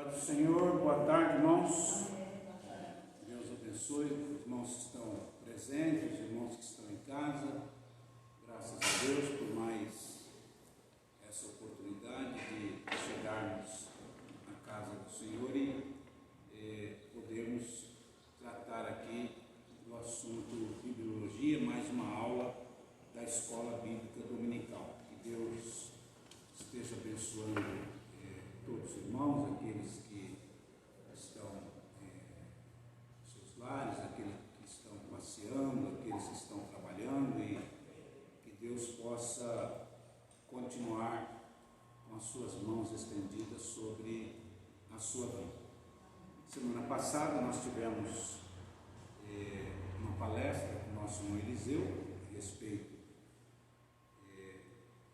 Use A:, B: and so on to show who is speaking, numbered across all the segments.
A: Paz do Senhor, boa tarde, irmãos. Deus abençoe os irmãos que estão presentes, os irmãos que estão em casa. Graças a Deus por mais essa oportunidade de chegarmos na casa do Senhor e podermos tratar aqui do assunto Bibliologia, mais uma aula da Escola Bíblica Dominical. Que Deus esteja abençoando todos os irmãos, aqueles que estão em seus lares, aqueles que estão passeando, aqueles que estão trabalhando, e que Deus possa continuar com as suas mãos estendidas sobre a sua vida. Semana passada nós tivemos uma palestra com o nosso irmão Eliseu a respeito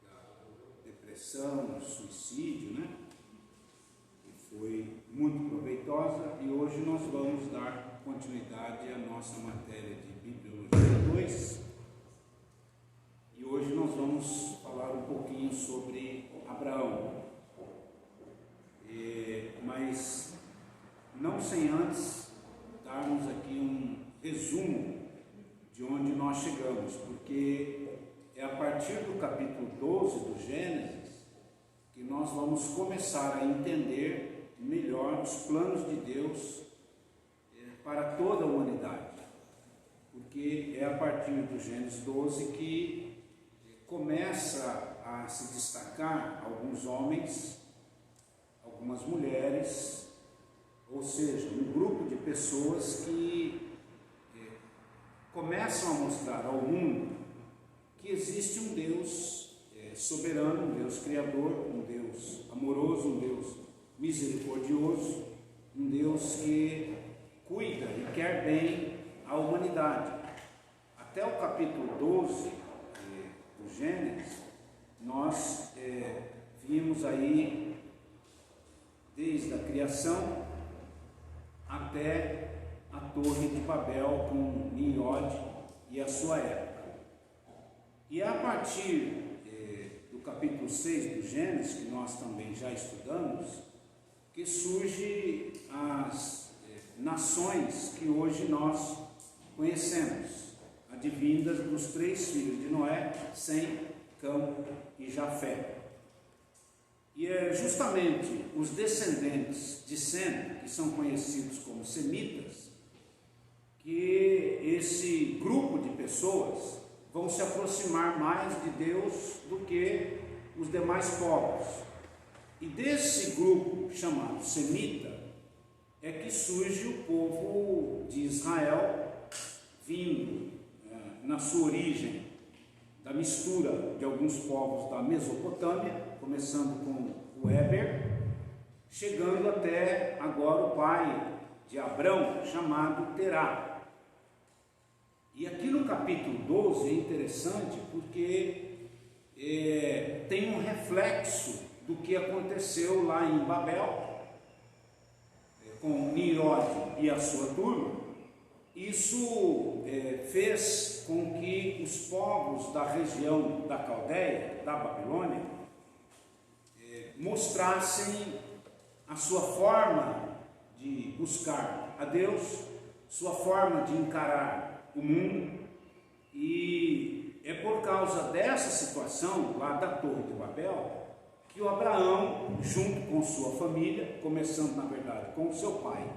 A: da depressão, do suicídio, né? Foi muito proveitosa, e hoje nós vamos dar continuidade à nossa matéria de Bibliologia 2, e hoje nós vamos falar um pouquinho sobre Abraão, mas não sem antes darmos aqui um resumo de onde nós chegamos, porque é a partir do capítulo 12 do Gênesis que nós vamos começar a entender melhor os planos de Deus para toda a humanidade, porque é a partir do Gênesis 12 que começa a se destacar alguns homens, algumas mulheres, ou seja, um grupo de pessoas que começam a mostrar ao mundo que existe um Deus soberano, um Deus criador, um Deus amoroso, um Deus misericordioso, um Deus que cuida e quer bem a humanidade. Até o capítulo 12 do Gênesis, nós vimos aí desde a criação até a Torre de Babel com Nimrod e a sua época. E a partir do capítulo 6 do Gênesis, que nós também já estudamos, que surgem as nações que hoje nós conhecemos, advindas dos 3 filhos de Noé, Sem, Cão e Jafé. E é justamente os descendentes de Sem, que são conhecidos como semitas, que esse grupo de pessoas vão se aproximar mais de Deus do que os demais povos. E desse grupo chamado semita é que surge o povo de Israel, vindo na sua origem da mistura de alguns povos da Mesopotâmia, começando com o Éber, chegando até agora o pai de Abrão, chamado Terá. E aqui no capítulo 12 é interessante porque tem um reflexo do que aconteceu lá em Babel, com Nimrod e a sua turma. Isso fez com que os povos da região da Caldeia, da Babilônia, mostrassem a sua forma de buscar a Deus, sua forma de encarar o mundo, e é por causa dessa situação lá da Torre de Babel que o Abraão, junto com sua família, começando na verdade com o seu pai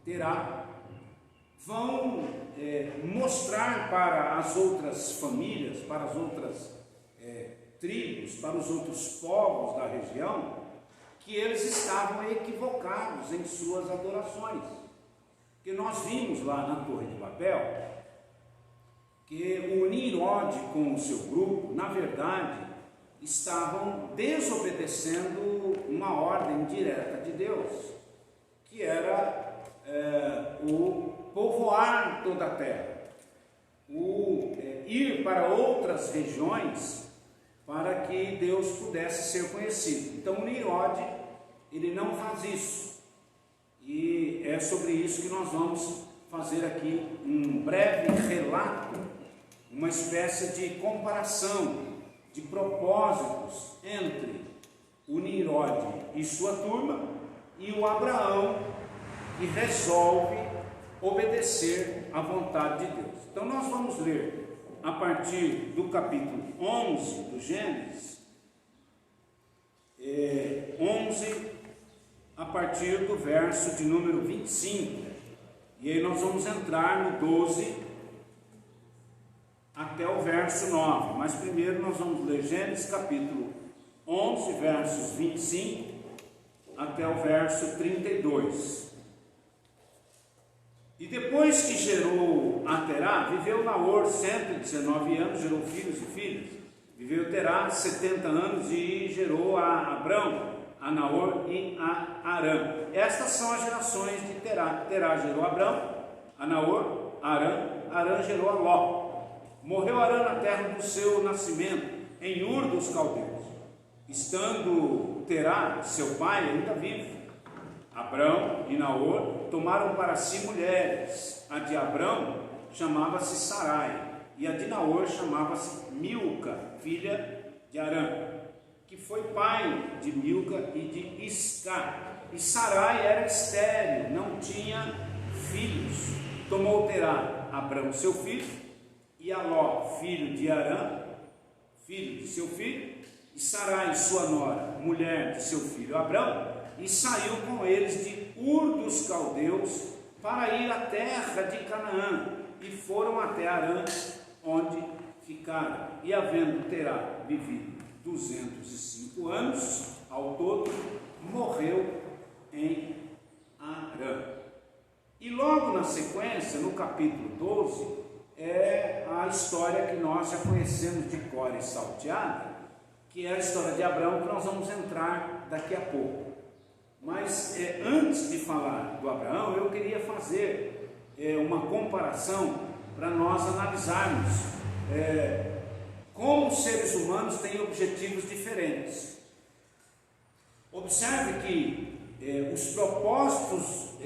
A: Terá, vão mostrar para as outras famílias, para as outras tribos, para os outros povos da região, que eles estavam equivocados em suas adorações. Que nós vimos lá na Torre de Babel que o Nimrod com o seu grupo, na verdade, estavam desobedecendo uma ordem direta de Deus, que era o povoar toda a terra, o ir para outras regiões para que Deus pudesse ser conhecido. Então o Nimrod, ele não faz isso, e é sobre isso que nós vamos fazer aqui um breve relato, uma espécie de comparação de propósitos entre o Nimrod e sua turma e o Abraão que resolve obedecer à vontade de Deus. Então nós vamos ler a partir do capítulo 11 do Gênesis, 11 a partir do verso de número 25, e aí nós vamos entrar no 12 até o verso 9, mas primeiro nós vamos ler Gênesis capítulo 11, versos 25 até o verso 32. E depois que gerou a Terá, viveu Naor 119 anos, gerou filhos e filhas. Viveu Terá 70 anos e gerou a Abrão, a Naor e a Arã. Estas são as gerações de Terá. Terá gerou a Abrão, a Naor, a Arã. Arã gerou a Ló. Morreu Arã na terra do seu nascimento, em Ur dos Caldeus, estando Terá, seu pai, ainda vivo. Abrão e Naor tomaram para si mulheres. A de Abrão chamava-se Sarai, e a de Naor chamava-se Milca, filha de Arã, que foi pai de Milca e de Isca. E Sarai era estéril, não tinha filhos. Tomou Terá Abrão, seu filho, e a Ló, filho de Arã, filho de seu filho, e Sarai, sua nora, mulher de seu filho Abrão, e saiu com eles de Ur dos Caldeus para ir à terra de Canaã, e foram até Arã, onde ficaram. E havendo Terá vivido 205 anos ao todo, morreu em Arã. E logo na sequência, no capítulo 12, é a história que nós já conhecemos de cor e salteada, que é a história de Abraão, que nós vamos entrar daqui a pouco. Mas antes de falar do Abraão, eu queria fazer uma comparação para nós analisarmos como os seres humanos têm objetivos diferentes. Observe que os propósitos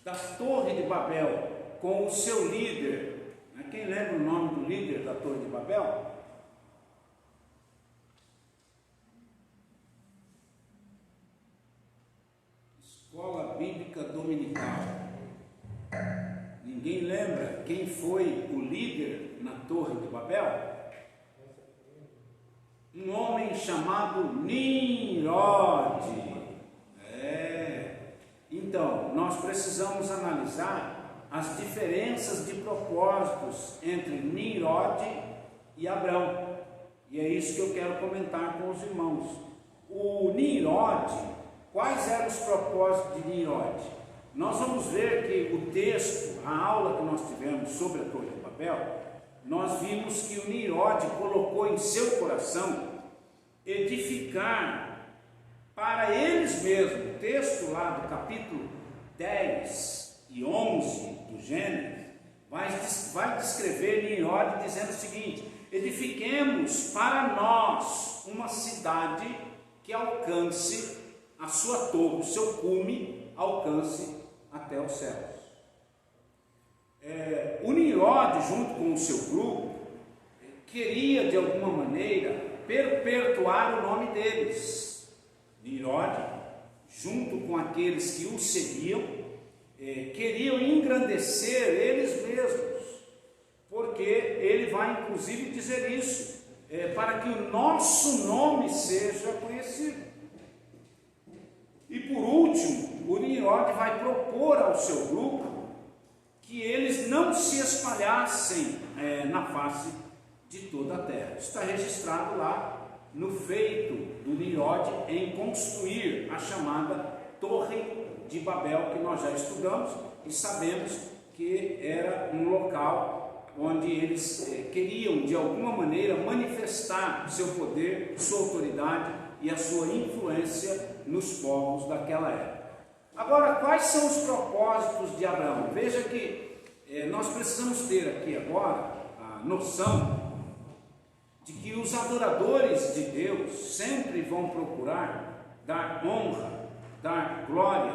A: da Torre de Babel com o seu líder, quem lembra o nome do líder da Torre de Babel? Escola Bíblica Dominical. Ninguém lembra quem foi o líder na Torre de Babel? Um homem chamado Nimrod. Então, nós precisamos analisar as diferenças de propósitos entre Nimrod e Abrão. E é isso que eu quero comentar com os irmãos. O Nimrod, quais eram os propósitos de Nimrod? Nós vamos ver que o texto, a aula que nós tivemos sobre a Torre de Babel, nós vimos que o Nimrod colocou em seu coração edificar para eles mesmos. O texto lá do capítulo 10 e 11 do Gênesis vai descrever Nimrod dizendo o seguinte: edifiquemos para nós uma cidade que alcance a sua torre, o seu cume alcance até os céus. O Nimrod, junto com o seu grupo, queria de alguma maneira perpetuar o nome deles. Nimrod, junto com aqueles que o seguiam, queriam engrandecer eles mesmos, porque ele vai inclusive dizer isso, para que o nosso nome seja conhecido. E por último, o Nimrod vai propor ao seu grupo que eles não se espalhassem na face de toda a terra. Está registrado lá no feito do Nimrod em construir a chamada Torre de Babel, que nós já estudamos e sabemos que era um local onde eles queriam de alguma maneira manifestar o seu poder, sua autoridade e a sua influência nos povos daquela época. Agora, quais são os propósitos de Abraão? Veja que nós precisamos ter aqui agora a noção de que os adoradores de Deus sempre vão procurar dar honra, dar glória,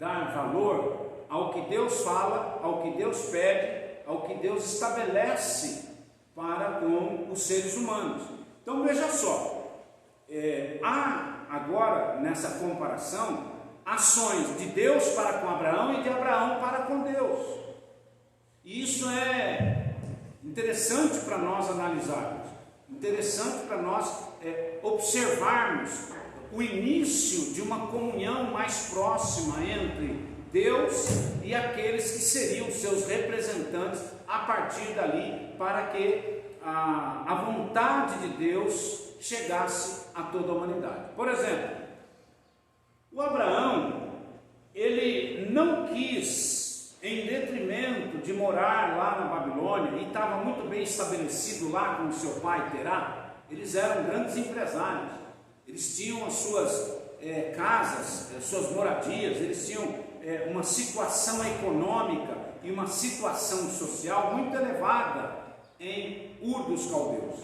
A: dar valor ao que Deus fala, ao que Deus pede, ao que Deus estabelece para com os seres humanos. Então veja só, há a agora, nessa comparação, ações de Deus para com Abraão e de Abraão para com Deus. E isso é interessante para nós analisarmos, interessante para nós observarmos o início de uma comunhão mais próxima entre Deus e aqueles que seriam seus representantes a partir dali, para que a vontade de Deus chegasse a toda a humanidade. Por exemplo, o Abraão, ele não quis, em detrimento de morar lá na Babilônia, e estava muito bem estabelecido lá com o seu pai Terá. Eles eram grandes empresários, eles tinham as suas casas, as suas moradias, eles tinham uma situação econômica e uma situação social muito elevada em Ur dos Caldeus.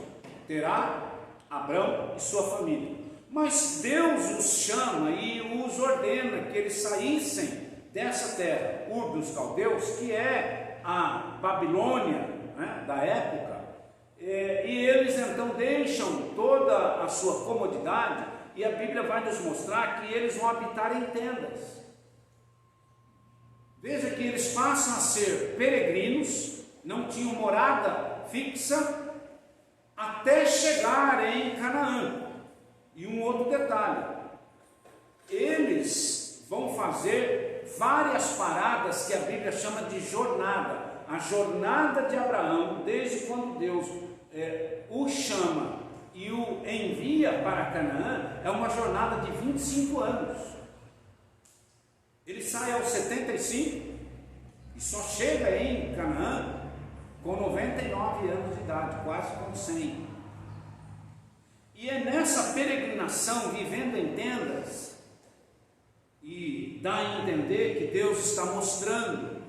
A: Terá, Abrão e sua família. Mas Deus os chama e os ordena que eles saíssem dessa terra, Ur dos Caldeus, que é a Babilônia, né, da época, e eles então deixam toda a sua comodidade, e a Bíblia vai nos mostrar que eles vão habitar em tendas. Veja que eles passam a ser peregrinos, não tinham morada fixa, até chegar em Canaã. E um outro detalhe, eles vão fazer várias paradas que a Bíblia chama de jornada. A jornada de Abraão, desde quando Deus o chama e o envia para Canaã, é uma jornada de 25 anos. Ele sai aos 75 e só chega em Canaã com 99 anos de idade, quase com 100. E é nessa peregrinação, vivendo em tendas, e dá a entender que Deus está mostrando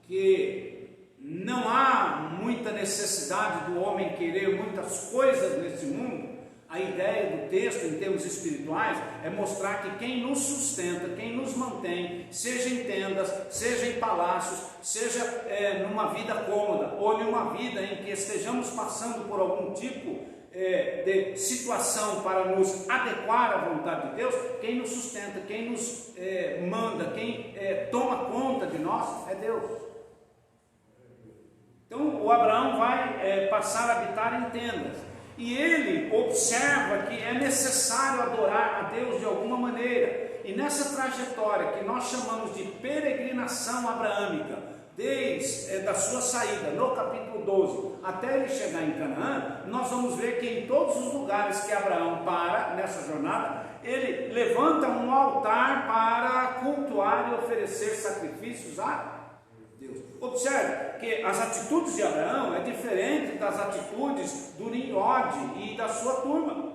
A: que não há muita necessidade do homem querer muitas coisas nesse mundo. A ideia do texto, em termos espirituais, é mostrar que quem nos sustenta, quem nos mantém, seja em tendas, seja em palácios, seja numa vida cômoda, ou numa vida em que estejamos passando por algum tipo de situação para nos adequar à vontade de Deus, quem nos sustenta, quem nos manda, quem toma conta de nós é Deus. Então o Abraão vai passar a habitar em tendas, e ele observa que é necessário adorar a Deus de alguma maneira, e nessa trajetória que nós chamamos de peregrinação abraâmica, desde da sua saída, no capítulo 12, até ele chegar em Canaã, nós vamos ver que em todos os lugares que Abraão para nessa jornada, ele levanta um altar para cultuar e oferecer sacrifícios a Deus. Observe que as atitudes de Abraão é diferente das atitudes do Nimrod e da sua turma.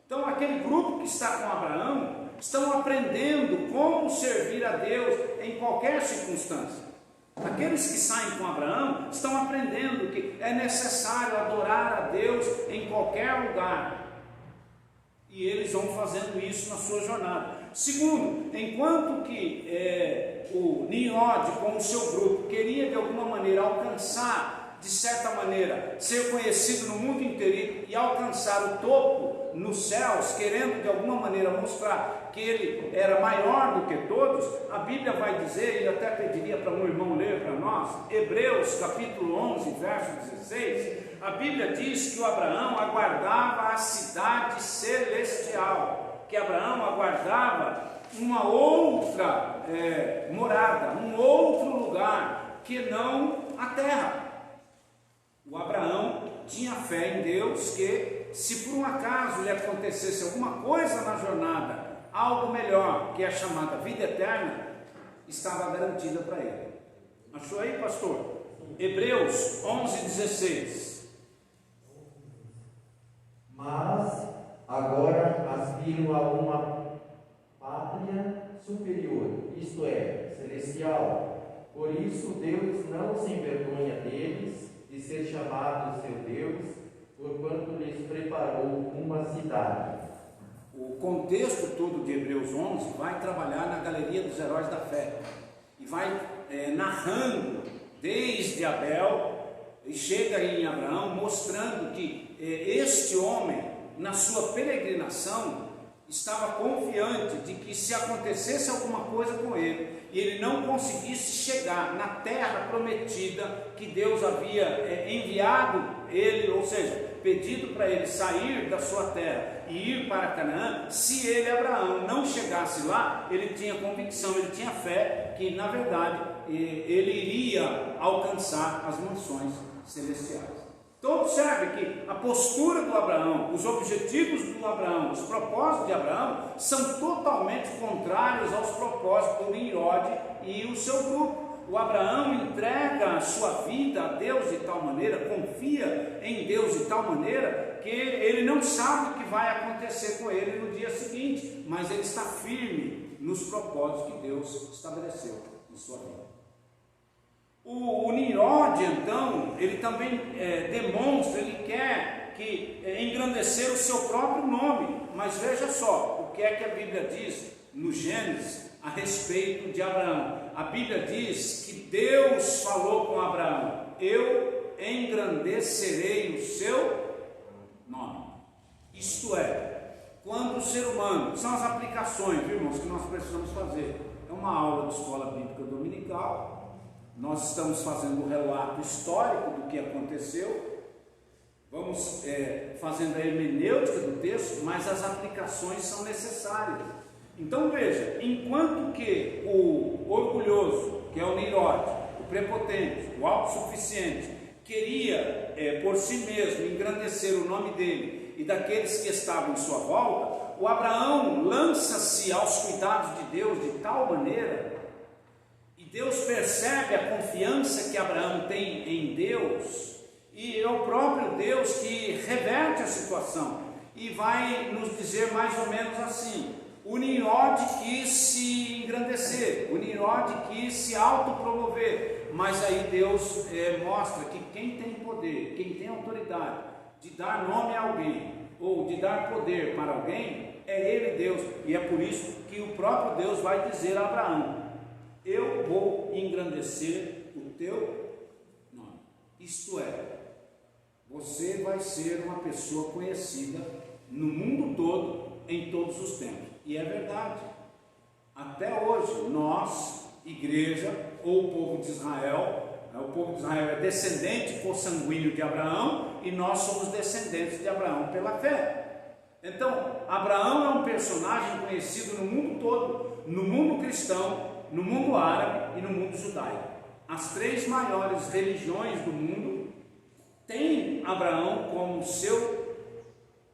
A: Então aquele grupo que está com Abraão estão aprendendo como servir a Deus em qualquer circunstância. Aqueles que saem com Abraão estão aprendendo que é necessário adorar a Deus em qualquer lugar, e eles vão fazendo isso na sua jornada. Segundo, enquanto que o Nimrod com o seu grupo queria de alguma maneira alcançar, de certa maneira, ser conhecido no mundo inteiro e alcançar o topo nos céus, querendo de alguma maneira mostrar que ele era maior do que todos, a Bíblia vai dizer, e eu até pediria para um irmão ler para nós, Hebreus capítulo 11, verso 16, a Bíblia diz que o Abraão aguardava a cidade celestial, que Abraão aguardava uma outra morada, um outro lugar, que não a terra. O Abraão tinha fé em Deus que, se por um acaso lhe acontecesse alguma coisa na jornada, algo melhor, que é a chamada vida eterna, estava garantida para ele. Achou aí, pastor? Hebreus 11:16.
B: Mas agora aspiram a uma pátria superior, isto é, celestial. Por isso Deus não se envergonha deles, de ser chamado seu Deus, porquanto lhes preparou uma cidade.
A: O contexto todo de Hebreus 11 vai trabalhar na galeria dos heróis da fé, e vai narrando desde Abel e chega em Abraão, mostrando que este homem, na sua peregrinação, estava confiante de que se acontecesse alguma coisa com ele e ele não conseguisse chegar na terra prometida que Deus havia enviado ele, ou seja, pedido para ele sair da sua terra e ir para Canaã, se ele, Abraão, não chegasse lá, ele tinha convicção, ele tinha fé que na verdade ele iria alcançar as mansões celestiais. Então observe que a postura do Abraão, os objetivos do Abraão, os propósitos de Abraão são totalmente contrários aos propósitos do Nimrod e o seu grupo. O Abraão entrega a sua vida a Deus de tal maneira, confia em Deus de tal maneira, que ele não sabe o que vai acontecer com ele no dia seguinte, mas ele está firme nos propósitos que Deus estabeleceu em sua vida. O Nimrod, então, ele também demonstra, ele quer engrandecer o seu próprio nome, mas veja só, o que é que a Bíblia diz no Gênesis a respeito de Abraão? A Bíblia diz que Deus falou com Abraão: eu engrandecerei o seu nome. Isto é, quando o ser humano, são as aplicações, irmãos, que nós precisamos fazer. É uma aula de escola bíblica dominical. Nós estamos fazendo um relato histórico do que aconteceu, vamos fazendo a hermenêutica do texto, mas as aplicações são necessárias. Então veja, enquanto que o orgulhoso, que é o Nimrod, o prepotente, o autossuficiente, queria por si mesmo engrandecer o nome dele e daqueles que estavam em sua volta, o Abraão lança-se aos cuidados de Deus de tal maneira, e Deus percebe a confiança que Abraão tem em Deus, e é o próprio Deus que reverte a situação, e vai nos dizer mais ou menos assim: o Nimrod quis se engrandecer, o Nimrod quis se autopromover, mas aí Deus mostra que quem tem poder, quem tem autoridade de dar nome a alguém, ou de dar poder para alguém, é Ele, Deus, e é por isso que o próprio Deus vai dizer a Abraão: eu vou engrandecer o teu nome. Isto é, você vai ser uma pessoa conhecida no mundo todo, em todos os tempos. E é verdade. Até hoje, nós, igreja, ou o povo de Israel, o povo de Israel é descendente consanguíneo de Abraão, e nós somos descendentes de Abraão pela fé. Então, Abraão é um personagem conhecido no mundo todo, no mundo cristão, no mundo árabe e no mundo judaico. As três maiores religiões do mundo têm Abraão como seu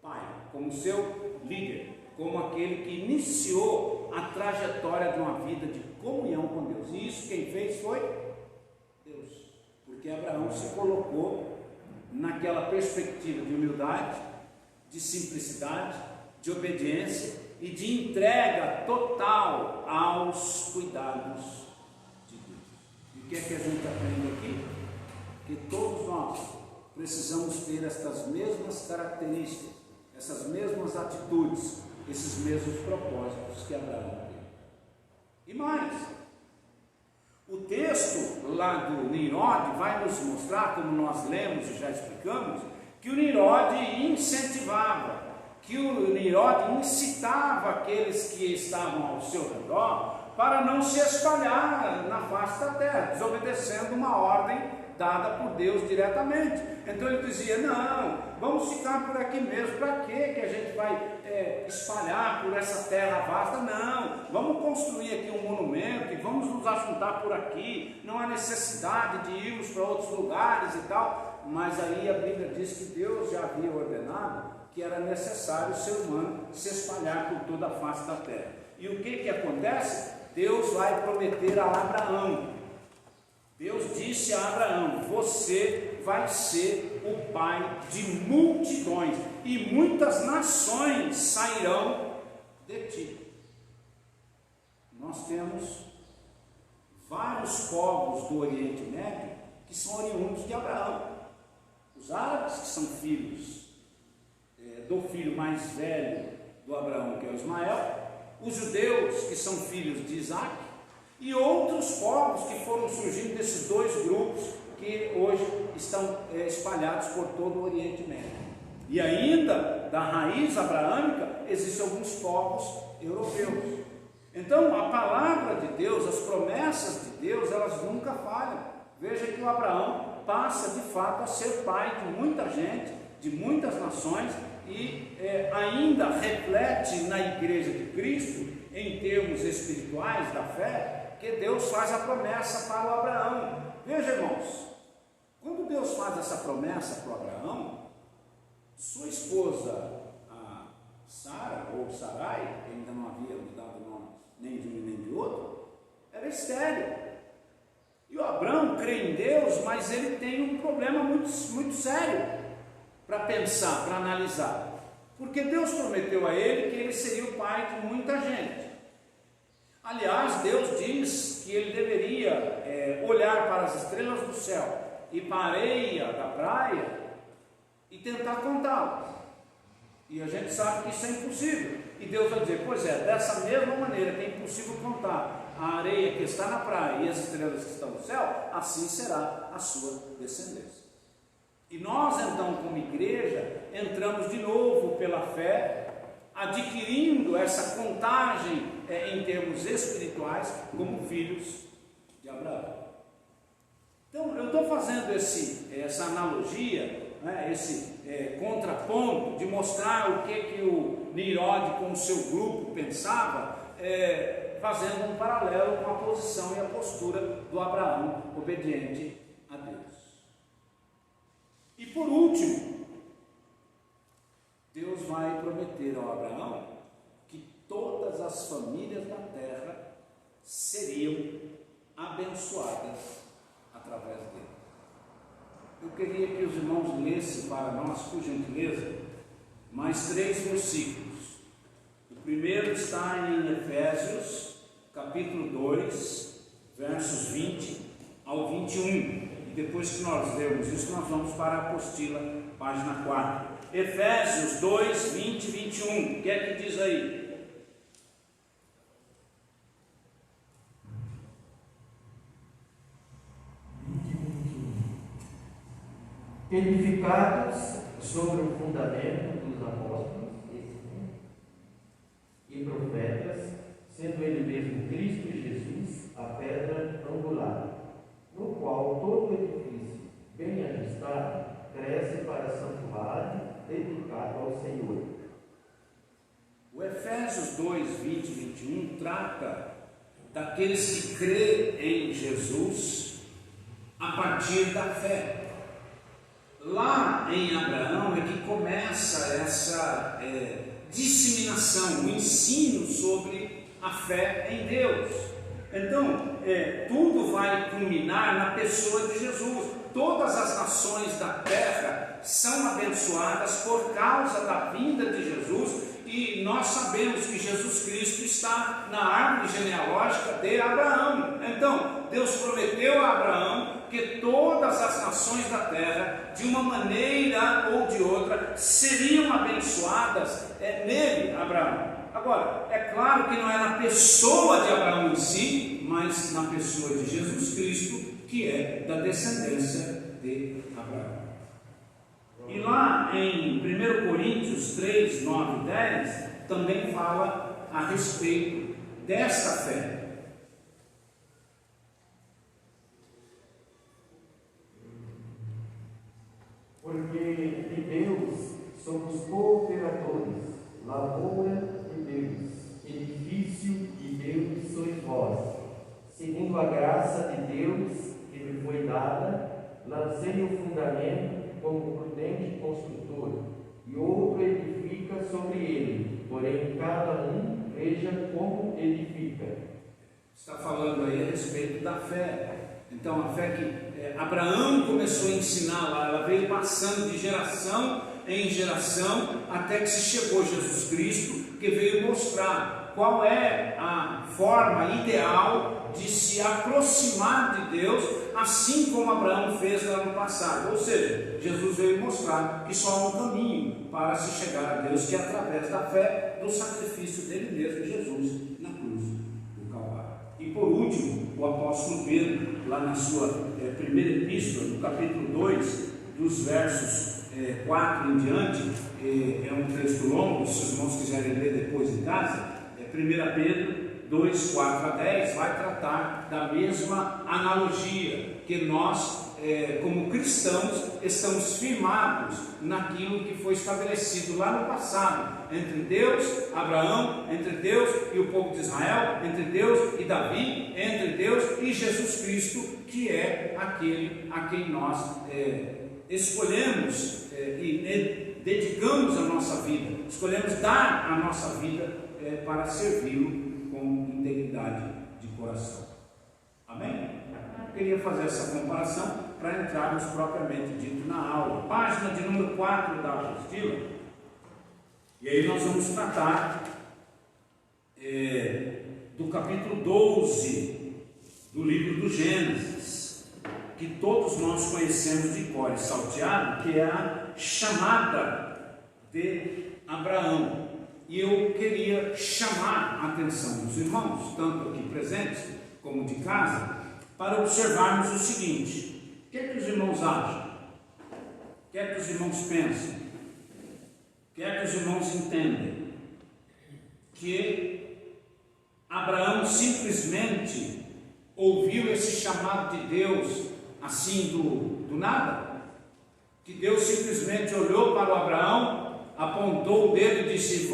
A: pai, como seu líder, como aquele que iniciou a trajetória de uma vida de comunhão com Deus. E isso quem fez foi Deus, porque Abraão se colocou naquela perspectiva de humildade, de simplicidade, de obediência e de entrega total aos cuidados de Deus. E o que é que a gente aprende aqui? Que todos nós precisamos ter estas mesmas características, essas mesmas atitudes, esses mesmos propósitos que Abraão teve. E mais, o texto lá do Nimrod vai nos mostrar, como nós lemos e já explicamos, que o Nimrod incentivava, que o Nimrod incitava aqueles que estavam ao seu redor para não se espalhar na face da terra, desobedecendo uma ordem dada por Deus diretamente. Então ele dizia: não, vamos ficar por aqui mesmo, para que a gente vai espalhar por essa terra vasta? Não, vamos construir aqui um monumento e vamos nos ajuntar por aqui, não há necessidade de irmos para outros lugares e tal. Mas aí a Bíblia diz que Deus já havia ordenado que era necessário o ser humano se espalhar por toda a face da terra. E o que acontece? Deus vai prometer a Abraão. Deus disse a Abraão: você vai ser o pai de multidões, e muitas nações sairão de ti. Nós temos vários povos do Oriente Médio que são oriundos de Abraão. Os árabes, que são filhos do filho mais velho do Abraão, que é o Ismael, os judeus, que são filhos de Isaac, e outros povos que foram surgindo desses dois grupos que hoje estão espalhados por todo o Oriente Médio. E ainda, da raiz abraâmica, existem alguns povos europeus. Então, a palavra de Deus, as promessas de Deus, elas nunca falham. Veja que o Abraão passa de fato a ser pai de muita gente, de muitas nações, e ainda reflete na igreja de Cristo, em termos espirituais da fé, que Deus faz a promessa para o Abraão. Veja, irmãos, quando Deus faz essa promessa para o Abraão, sua esposa, a Sara, ou Sarai, que ainda não havia mudado o nome nem de um nem de outro, era estéril. E o Abraão crê em Deus, mas ele tem um problema muito sério para pensar, para analisar. Porque Deus prometeu a ele que ele seria o pai de muita gente. Aliás, Deus diz que ele deveria olhar para as estrelas do céu e para a areia da praia e tentar contá-las. E a gente sabe que isso é impossível. E Deus vai dizer, pois é, dessa mesma maneira que é impossível contar a areia que está na praia e as estrelas que estão no céu, assim será a sua descendência. E nós então, como igreja, entramos de novo pela fé, adquirindo essa contagem em termos espirituais como filhos de Abraão. Então, eu estou fazendo essa analogia, esse contraponto de mostrar o que o Nimrod com o seu grupo pensava, fazendo um paralelo com a posição e a postura do Abraão obediente a Deus. E por último, Deus vai prometer ao Abraão que todas as famílias da terra seriam abençoadas através dele. Eu queria que os irmãos lessem para nós, por gentileza, mais 3 versículos. O primeiro está em Efésios, capítulo 2, versos 20 ao 21. E depois que nós lermos isso, nós vamos para a apostila, página 4. Efésios 2, 20 e 21. O que é que diz aí?
B: Edificados sobre o fundamento dos apóstolos e profetas, sendo ele mesmo Cristo Jesus, a pedra angular, no qual todo edifício bem ajustado cresce para a santuário dedicado ao Senhor.
A: O Efésios 2, 20 e 21 trata daqueles que crêem em Jesus a partir da fé. Lá em Abraão é que começa essa disseminação, o ensino sobre a fé em Deus. Então, tudo vai culminar na pessoa de Jesus. Todas as nações da terra são abençoadas por causa da vinda de Jesus, e nós sabemos que Jesus Cristo está na árvore genealógica de Abraão. Então, Deus prometeu a Abraão que todas as nações da terra, de uma maneira ou de outra, seriam abençoadas nele, Abraão. Agora, é claro que não é na pessoa de Abraão em si, mas na pessoa de Jesus Cristo, que é da descendência de Abraão. E lá em 1 Coríntios 3, 9 e 10, também fala a respeito desta fé.
B: Porque de Deus somos cooperadores, lavoura de Deus, edifício de Deus sois vós. Segundo a graça de Deus que me foi dada, lancei o fundamento como prudente construtor, e outro edifica sobre ele, porém cada um veja como edifica.
A: Está falando aí a respeito da fé. Então, a fé que Abraão começou a ensinar lá, ela veio passando de geração em geração, até que se chegou Jesus Cristo, que veio mostrar qual é a forma ideal de se aproximar de Deus, assim como Abraão fez lá no passado. Ou seja, Jesus veio mostrar que só há um caminho para se chegar a Deus, que é através da fé, do sacrifício dele mesmo, Jesus, na cruz do Calvário. E por último, o apóstolo Pedro, lá na sua primeira epístola, no capítulo 2, dos versos 4 em diante, é um texto longo, se os irmãos quiserem ler depois em casa, 1 Pedro 2, 4 a 10, vai tratar da mesma analogia, que nós, como cristãos, estamos firmados naquilo que foi estabelecido lá no passado, entre Deus, Abraão, entre Deus e o povo de Israel, entre Deus e Davi, entre Deus e Jesus Cristo, que é aquele a quem nós escolhemos e dedicamos a nossa vida, escolhemos dar a nossa vida para servi-lo com integridade de coração. Amém? Eu queria fazer essa comparação para entrarmos propriamente dito na aula. Página de número 4 da apostila. E aí nós vamos tratar do capítulo 12 do livro do Gênesis, que todos nós conhecemos de cor e salteado, que é a chamada de Abraão. E eu queria chamar a atenção dos irmãos, tanto aqui presentes como de casa, para observarmos o seguinte: o que é que os irmãos acham? O que é que os irmãos pensam? O que é que os irmãos entendem? Que Abraão simplesmente ouviu esse chamado de Deus assim do nada? Que Deus simplesmente olhou para o Abraão, apontou o dedo e disse: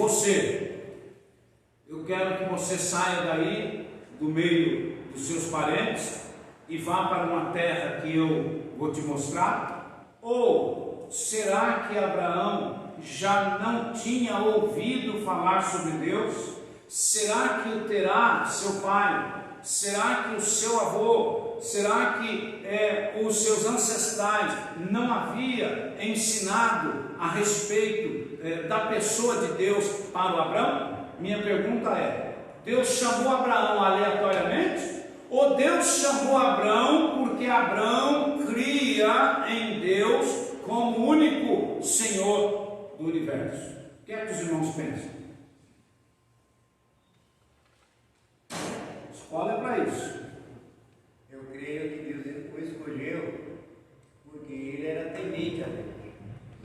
A: eu quero que você saia daí do meio dos seus parentes e vá para uma terra que eu vou te mostrar? Ou será que Abraão já não tinha ouvido falar sobre Deus? Será que o Terá, seu pai, será que o seu avô, será que os seus ancestrais não havia ensinado a respeito da pessoa de Deus para o Abraão? Minha pergunta é: Deus chamou Abraão aleatoriamente? Ou Deus chamou Abraão porque Abraão cria em Deus como único Senhor do universo? O que é que os irmãos pensam? Escola é para isso.
C: Eu creio que Deus o escolheu porque ele era temente a Deus.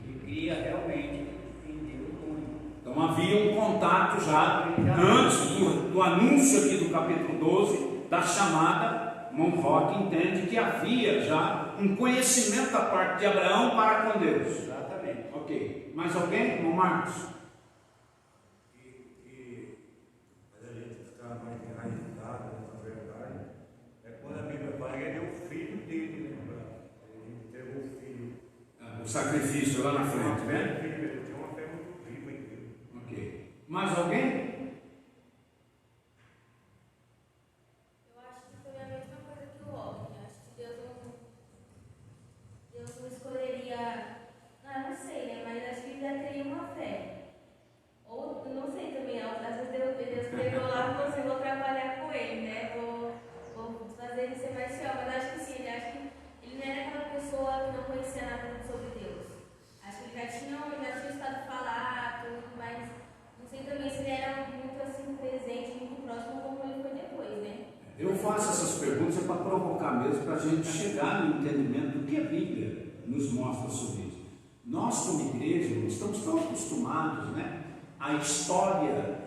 C: Ele cria realmente em Deus único.
A: Então havia um contato já antes do anúncio aqui do capítulo 12, da chamada. Monrock entende que havia já um conhecimento da parte de Abraão para com Deus.
C: Exatamente.
A: Ok. Mais alguém? Irmão Marcos?
D: Mas a gente ficar mais enraizado nessa verdade é quando a Bíblia fala que ele deu o filho dele, né? Ele entregou o filho.
A: O sacrifício lá na frente, né?
D: Ele tinha uma fé muito viva em Deus.
A: Ok. Mais alguém?
E: Eu acho que foi a mesma coisa que o homem. Eu acho que Deus não escolheria. Não sei, né? Mas acho que ele já teria uma fé. Ou, não sei também, às vezes Deus pegou lá e falou assim: vou trabalhar com ele, né? Vou fazer ele ser mais fiel. Mas acho que sim, acho que ele não era aquela pessoa que não conhecia nada sobre Deus. Acho que ele já tinha estado falar, tudo, mas não sei também se ele era muito assim presente, muito próximo como ele foi depois, né?
A: Eu faço essas perguntas para provocar mesmo, para a gente chegar no entendimento do que a Bíblia nos mostra sobre isso. Nós, como igreja, estamos tão acostumados, né, à história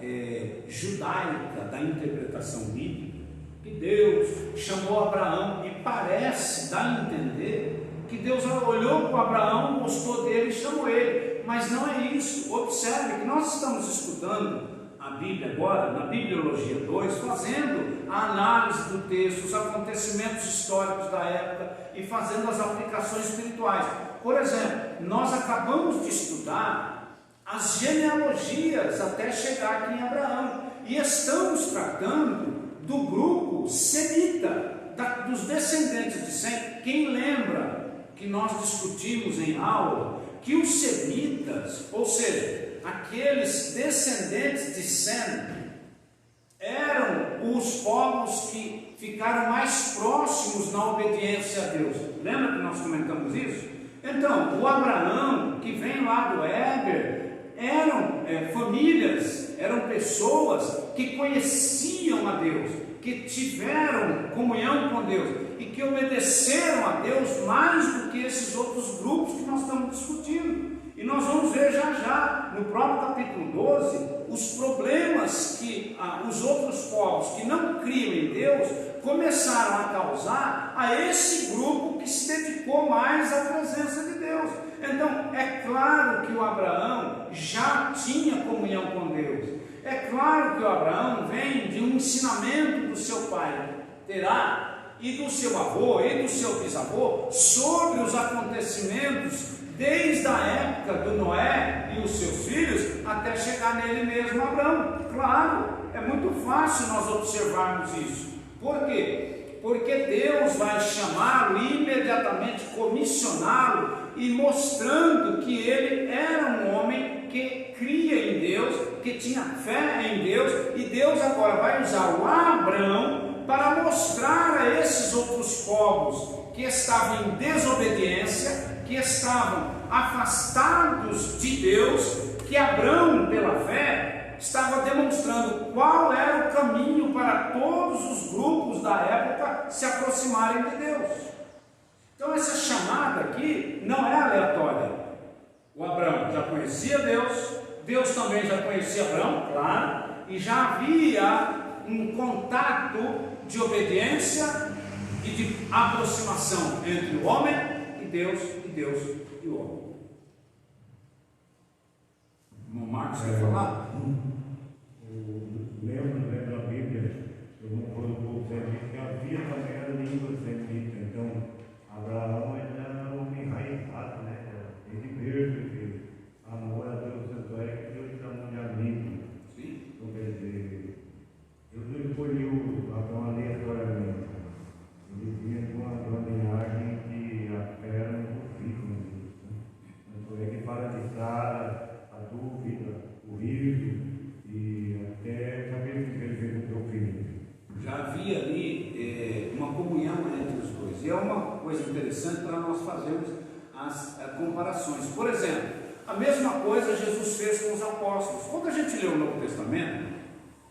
A: judaica da interpretação bíblica, que Deus chamou Abraão e parece dar a entender que Deus olhou para Abraão, gostou dele e chamou ele. Mas não é isso. Observe que nós estamos estudando a Bíblia agora, na Bibliologia 2, fazendo a análise do texto, os acontecimentos históricos da época e fazendo as aplicações espirituais. Por exemplo, nós acabamos de estudar as genealogias até chegar aqui em Abraão e estamos tratando do grupo semita, dos descendentes de Sem. Quem lembra que nós discutimos em aula que os semitas, ou seja, aqueles descendentes de Sem, eram os povos que ficaram mais próximos na obediência a Deus? Lembra que nós comentamos isso? Então, o Abraão, que vem lá do Éber, eram famílias, eram pessoas que conheciam a Deus, que tiveram comunhão com Deus e que obedeceram a Deus mais do que esses outros grupos que nós estamos discutindo. E nós vamos ver já no próprio capítulo 12 os problemas que os outros povos que não criam em Deus começaram a causar a esse grupo que se dedicou mais à presença de Deus. Então, é claro que o Abraão já tinha comunhão com Deus. É claro que o Abraão vem de um ensinamento do seu pai, Terá, e do seu avô e do seu bisavô sobre os acontecimentos desde a época do Noé e os seus filhos até chegar nele mesmo, Abraão. Claro, é muito fácil nós observarmos isso. Por quê? Porque Deus vai chamá-lo e imediatamente comissioná-lo e mostrando que ele era um homem que cria em Deus, que tinha fé em Deus, e Deus agora vai usar o Abraão para mostrar a esses outros povos que estavam em desobediência, que estavam afastados de Deus, que Abraão, pela fé, estava demonstrando qual era o caminho para todos os grupos da época se aproximarem de Deus. Então essa chamada aqui não é aleatória. O Abraão já conhecia Deus, Deus também já conhecia Abraão, claro, e já havia um contato de obediência e de aproximação entre o homem e Deus e o homem. O Marcos quer falar?
D: Lembro da Bíblia, eu não vou um pouco que havia também a língua semita. Então, Abraão era um homem enraizado, né? Ele mesmo que amor a Deus, tanto é que Deus chamou de amigo.
A: Sim.
D: Então, quer dizer, Deus não escolheu Abraão aleatoriamente. Ele vinha com uma linhagem que a fé era muito rica em Deus. Tanto é que para de Sara, a dúvida, o riso e até saber o que ele fez no teu filho.
A: Já havia ali uma comunhão entre os dois. E é uma coisa interessante para nós fazermos as comparações. Por exemplo, a mesma coisa Jesus fez com os apóstolos. Quando a gente lê o Novo Testamento,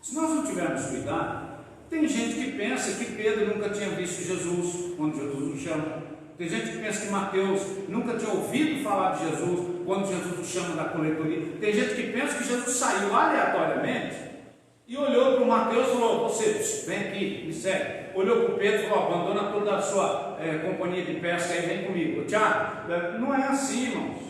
A: se nós não tivermos cuidado, tem gente que pensa que Pedro nunca tinha visto Jesus quando Jesus o chama. Tem gente que pensa que Mateus nunca tinha ouvido falar de Jesus quando Jesus o chama da coletoria. Tem gente que pensa que Jesus saiu aleatoriamente e olhou para o Mateus e falou: você, vem aqui, me segue. Olhou para o Pedro e falou: abandona toda a sua companhia de pesca e vem comigo. Tiago, não é assim, irmãos.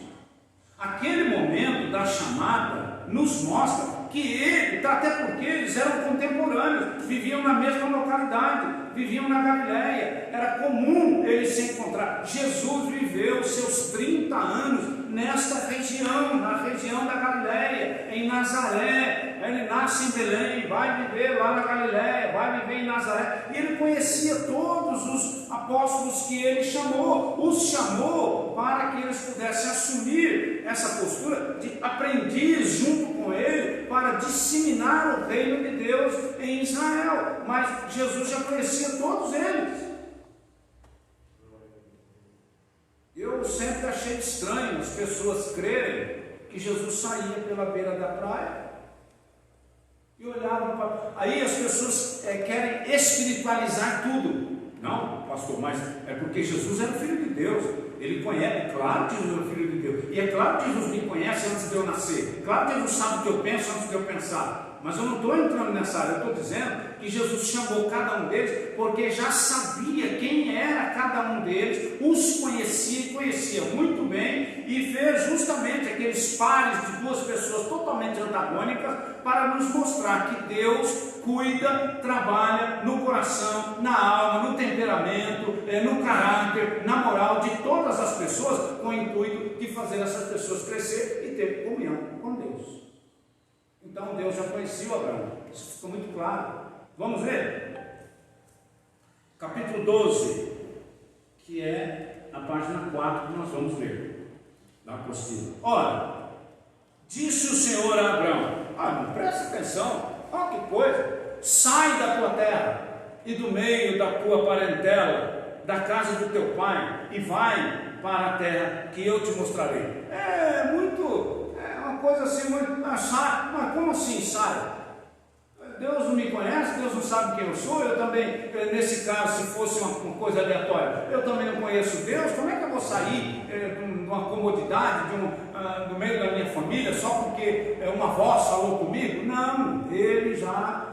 A: Aquele momento da chamada nos mostra que ele, até porque eles eram contemporâneos, viviam na mesma localidade, viviam na Galileia, era comum eles se encontrar. Jesus viveu seus 30 anos nesta região, na região da Galileia, em Nazaré. Ele nasce em Belém, vai viver lá na Galileia, vai viver em Nazaré, e ele conhecia todos os apóstolos que ele chamou, os chamou para que eles pudessem assumir essa postura de aprendiz junto com ele, para disseminar o reino de Deus em Israel. Mas Jesus já conhecia todos eles. Eu sempre achei estranho as pessoas crerem que Jesus saía pela beira da praia e olhavam para... Aí as pessoas querem espiritualizar tudo. Não, pastor, mas é porque Jesus era filho de Deus. Ele conhece, claro que Jesus é filho de Deus. E é claro que Jesus me conhece antes de eu nascer. Claro que Jesus sabe o que eu penso antes de eu pensar. Mas eu não estou entrando nessa área, eu estou dizendo que Jesus chamou cada um deles porque já sabia quem era cada um deles, os conhecia e conhecia muito bem, e fez justamente aqueles pares de duas pessoas totalmente antagônicas para nos mostrar que Deus cuida, trabalha no coração, na alma, no temperamento, no caráter, na moral de todas as pessoas, com o intuito de fazer essas pessoas crescer e ter comunhão com Deus. Então Deus já conhecia o Abraão, isso ficou muito claro. Vamos ver? Capítulo 12, que é a página 4 que nós vamos ler na apostila. Ora, disse o Senhor a Abraão: não presta atenção, olha que coisa, sai da tua terra e do meio da tua parentela, da casa do teu pai, e vai para a terra que eu te mostrarei. Uma coisa assim, muito, sai, mas como assim sai? Deus não me conhece, Deus não sabe quem eu sou, eu também, nesse caso, se fosse uma coisa aleatória, eu também não conheço Deus, como é que eu vou sair de uma comodidade, do meio da minha família, só porque uma voz falou comigo? Não, ele já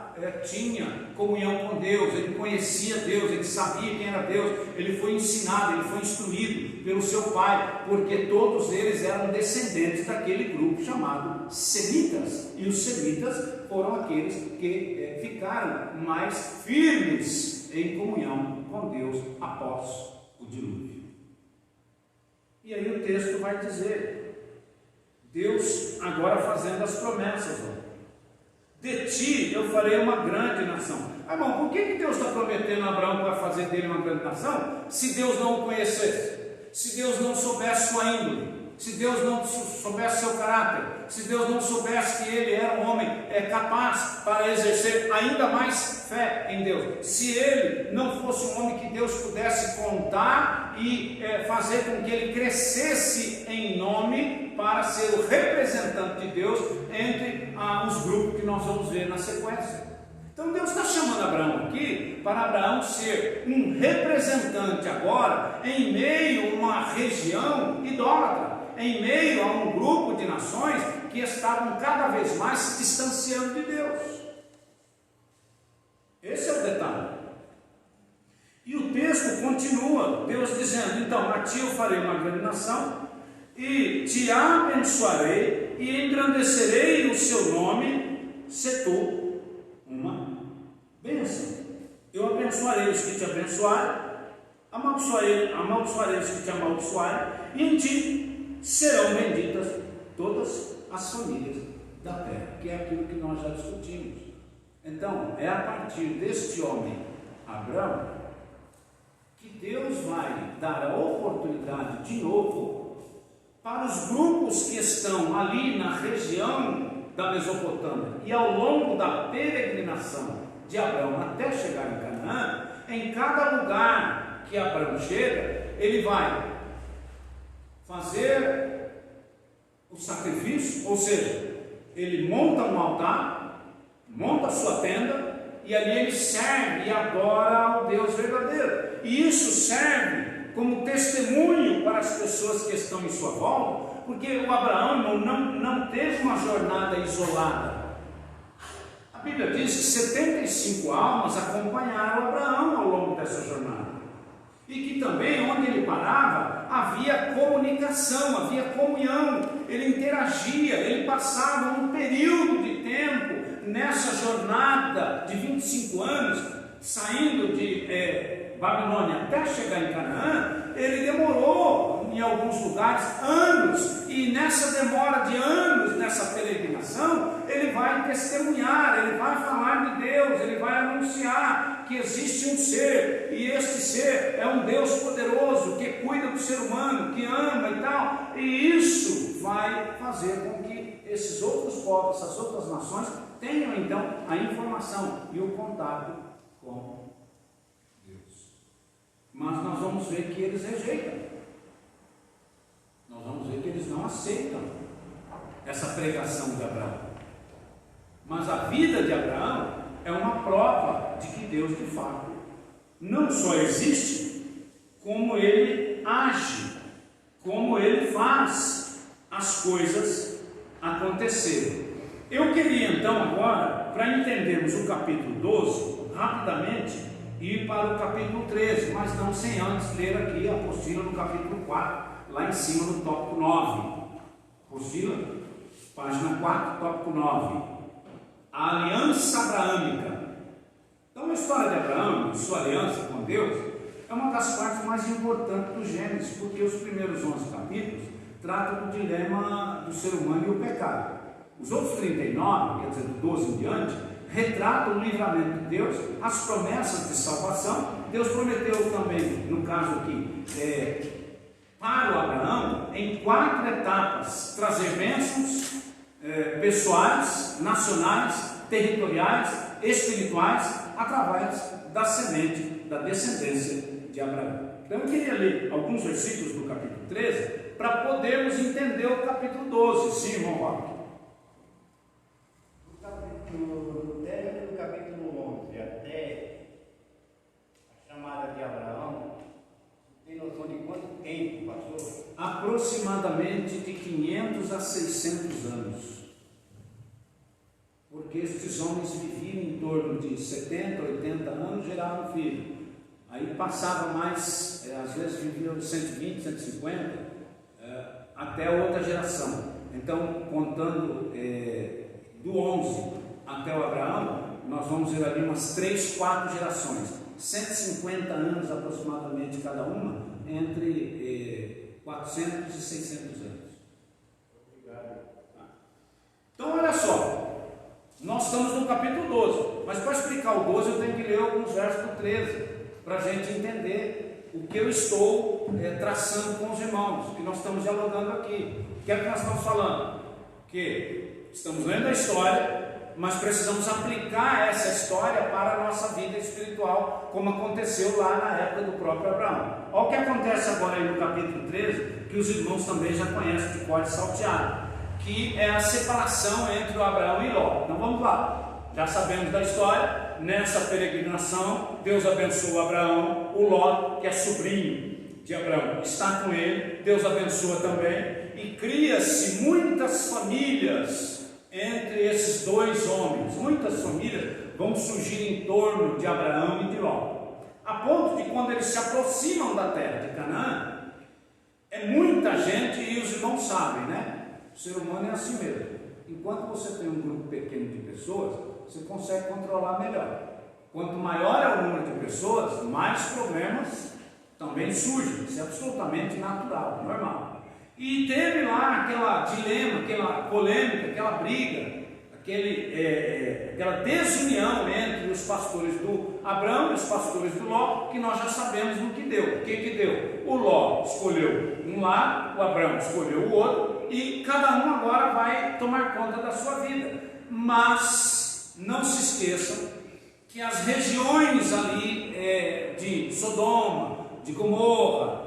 A: tinha comunhão com Deus, ele conhecia Deus, ele sabia quem era Deus, ele foi ensinado, ele foi instruído pelo seu pai, porque todos eles eram descendentes daquele grupo chamado semitas, e os semitas foram aqueles que ficaram mais firmes em comunhão com Deus após o dilúvio. E aí o texto vai dizer, Deus agora fazendo as promessas, de ti eu farei uma grande nação. Irmão, por que Deus está prometendo a Abraão que vai fazer dele uma grande nação, se Deus não o conhecesse, se Deus não soubesse sua índole, se Deus não soubesse seu caráter, se Deus não soubesse que ele era um homem capaz para exercer ainda mais fé em Deus, se ele não fosse um homem que Deus pudesse contar e fazer com que ele crescesse em nome para ser o representante de Deus entre os grupos que nós vamos ver na sequência. Então Deus está chamando Abraão aqui para Abraão ser um representante agora em meio a uma região idólatra, em meio a um grupo de nações que estavam cada vez mais se distanciando de Deus. Esse é o detalhe. E o texto continua, Deus dizendo, então a ti eu farei uma grande nação, e te abençoarei, e engrandecerei o seu nome, se tu uma bênção. Eu abençoarei os que te abençoarem, amaldiçoarei os que te amaldiçoarem, e em ti serão benditas todas as famílias da terra, que é aquilo que nós já discutimos. Então, é a partir deste homem, Abraão, que Deus vai dar a oportunidade de novo para os grupos que estão ali na região da Mesopotâmia e ao longo da peregrinação de Abraão até chegar em Canaã. Em cada lugar que Abraão chega, ele vai fazer o sacrifício, ou seja, ele monta um altar, monta a sua tenda, e ali ele serve e adora ao Deus verdadeiro. E isso serve como testemunho para as pessoas que estão em sua volta, porque o Abraão não teve uma jornada isolada. A Bíblia diz que 75 almas acompanharam Abraão ao longo dessa jornada, e que também onde ele parava havia comunicação, havia comunhão, ele interagia, ele passava um período de tempo nessa jornada de 25 anos, saindo de Babilônia até chegar em Canaã. Ele demorou em alguns lugares anos, e nessa demora de anos, nessa peregrinação, ele vai testemunhar, ele vai falar de Deus, ele vai anunciar que existe um ser, e este ser é um Deus poderoso, que cuida do ser humano, que ama e tal, e isso vai fazer com que esses outros povos, essas outras nações, tenham então a informação e o contato com Deus. Mas nós vamos ver que eles rejeitam, nós vamos ver que eles não aceitam essa pregação de Abraão. Mas a vida de Abraão é uma prova de que Deus de fato não só existe, como ele age, como ele faz as coisas acontecerem. Eu queria então agora, para entendermos o capítulo 12, rapidamente ir para o capítulo 13, mas não sem antes ler aqui a apostila no capítulo 4, lá em cima no tópico 9. Apostila, página 4, tópico 9. A aliança abraâmica. Então a história de Abraão e sua aliança com Deus é uma das partes mais importantes do Gênesis, porque os primeiros 11 capítulos tratam do dilema do ser humano e o pecado. Os outros 39, quer dizer, do 12 em diante, retratam o livramento de Deus, as promessas de salvação. Deus prometeu também, no caso aqui, para o Abraão, em 4 etapas, trazer bênçãos pessoais, nacionais, territoriais, espirituais, através da semente, da descendência de Abraão. Então eu queria ler alguns versículos do capítulo 13, para podermos entender o capítulo 12. Sim, irmão Roque.
C: No término do
A: aproximadamente de 500 a 600 anos. Porque estes homens viviam em torno de 70, 80 anos, geravam filho. Aí passava mais, às vezes viviam 120, 150, até outra geração. Então, contando do 11 até o Abraão, nós vamos ver ali umas 3, 4 gerações. 150 anos aproximadamente cada uma, entre 400 e 600 anos.
B: Obrigado.
A: Então, olha só. Nós estamos no capítulo 12, mas para explicar o 12 eu tenho que ler alguns versos do 13, para a gente entender o que eu estou traçando com os irmãos, que nós estamos dialogando aqui. O que é que nós estamos falando? Que estamos lendo a história, mas precisamos aplicar essa história para a nossa vida espiritual, como aconteceu lá na época do próprio Abraão. Olha o que acontece agora aí no capítulo 13, que os irmãos também já conhecem de cor salteado, que é a separação entre o Abraão e Ló. Então vamos lá, já sabemos da história. Nessa peregrinação, Deus abençoa o Abraão, o Ló, que é sobrinho de Abraão, está com ele, Deus abençoa também, e cria-se muitas famílias entre esses dois homens. Muitas famílias vão surgir em torno de Abraão e de Ló, a ponto de quando eles se aproximam da terra de Canaã, é muita gente, e os irmãos sabem, né? O ser humano é assim mesmo. Enquanto você tem um grupo pequeno de pessoas, você consegue controlar melhor. Quanto maior é o número de pessoas, mais problemas também surgem. Isso é absolutamente natural, normal. E teve lá aquela dilema, aquela polêmica, aquela briga, aquela desunião entre os pastores do Abraão e os pastores do Ló, que nós já sabemos no que deu. O que deu? O Ló escolheu um lado, o Abraão escolheu o outro, e cada um agora vai tomar conta da sua vida. Mas não se esqueçam que as regiões ali de Sodoma, de Gomorra,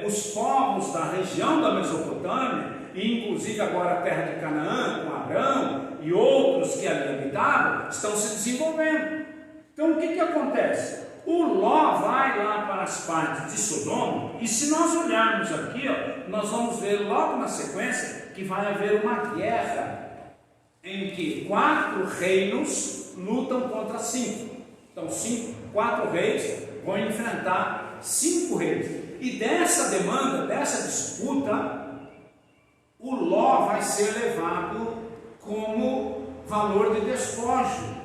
A: os povos da região da Mesopotâmia, e inclusive agora a terra de Canaã, com Abraão e outros que ali habitavam, estão se desenvolvendo. Então o que acontece? O Ló vai lá para as partes de Sodoma, e se nós olharmos aqui, nós vamos ver logo na sequência que vai haver uma guerra em que 4 reinos lutam contra 5. Então 4 reis vão enfrentar 5 reis. E dessa demanda, dessa disputa, o Ló vai ser levado como valor de despojo.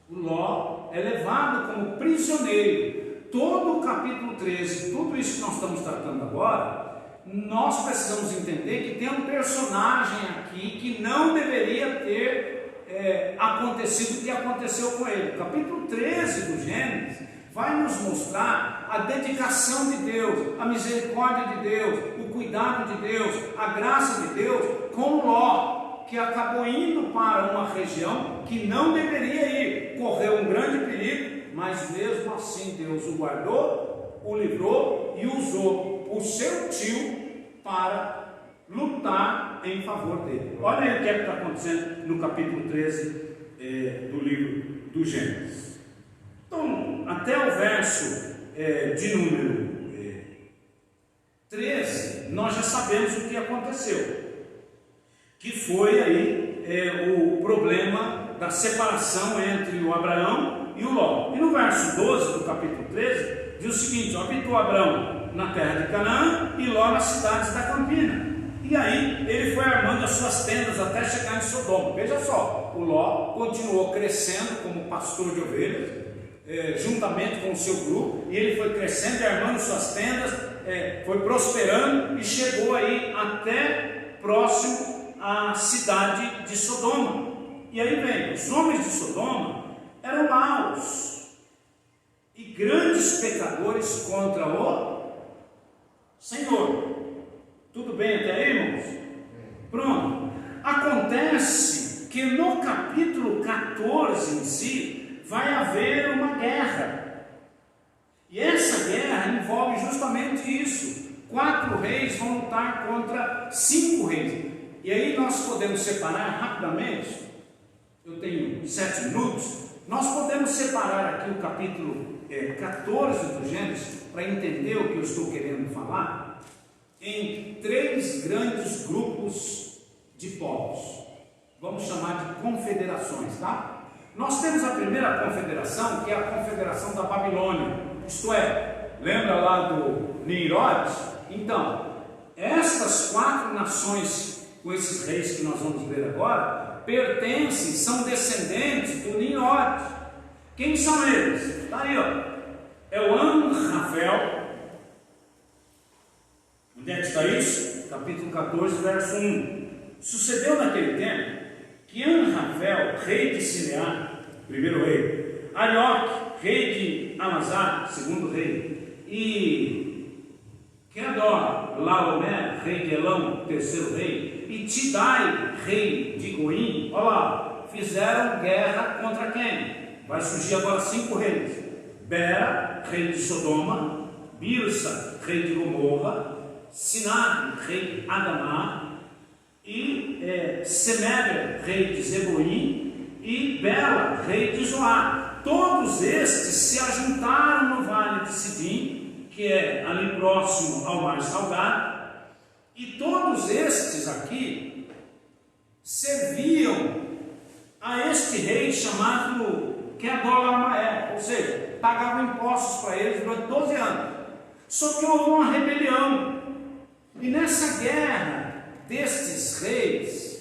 A: O Ló é levado como prisioneiro. Todo o capítulo 13, tudo isso que nós estamos tratando agora, nós precisamos entender que tem um personagem aqui que não deveria ter acontecido o que aconteceu com ele. O capítulo 13 do Gênesis vai nos mostrar a dedicação de Deus, a misericórdia de Deus, o cuidado de Deus, a graça de Deus com Ló, que acabou indo para uma região que não deveria ir, correu um grande perigo, mas mesmo assim Deus o guardou, o livrou e usou o seu tio para lutar em favor dele. Olha aí o que está acontecendo no capítulo 13 do livro do Gênesis. Então, até o verso de número 13, nós já sabemos o que aconteceu, que foi aí o problema da separação entre o Abraão e o Ló. E no verso 12 do capítulo 13, diz o seguinte: habitou Abraão na terra de Canaã e Ló nas cidades da campina. E aí ele foi armando as suas tendas até chegar em Sodoma. Veja só, o Ló continuou crescendo como pastor de ovelhas, juntamente com o seu grupo, e ele foi crescendo e armando suas tendas, foi prosperando e chegou aí até próximo à cidade de Sodoma. E aí vem, os homens de Sodoma eram maus e grandes pecadores contra o Senhor. Tudo bem até aí, irmãos? Pronto. Acontece que no capítulo 14 em si vai haver uma guerra, e essa guerra envolve justamente isso. 4 reis vão lutar contra 5 reis. E aí nós podemos separar rapidamente, eu tenho 7 minutos, nós podemos separar aqui o capítulo 14 do Gênesis, para entender o que eu estou querendo falar, em 3 grandes grupos de povos. Vamos chamar de confederações, tá? Nós temos a primeira confederação, que é a confederação da Babilônia, isto é, lembra lá do Nimrod? Então, estas 4 nações, com esses reis que nós vamos ver agora, pertencem, são descendentes do Nimrod. Quem são eles? Está aí, ó. É o Amrafel. Onde é que está isso? Capítulo 14, verso 1. Sucedeu naquele tempo que Amrafel, rei de Sinear, primeiro rei, Arioque, rei de Amazá, segundo rei, e Kedor, Laomé, rei de Elão, terceiro rei, e Tidai, rei de Goim, olha lá, fizeram guerra contra quem? Vai surgir agora 5 reis: Bera, rei de Sodoma, Birsa, rei de Gomorra, Sinab, rei de Adamá, e Semeber, rei de Zeboim, e Bela, rei de Zoar. Todos estes se ajuntaram no vale de Sidim, que é ali próximo ao Mar Salgado, e todos estes aqui serviam a este rei chamado Kedorlaomer, ou seja, pagavam impostos para eles durante 12 anos. Só que houve uma rebelião, e nessa guerra destes reis,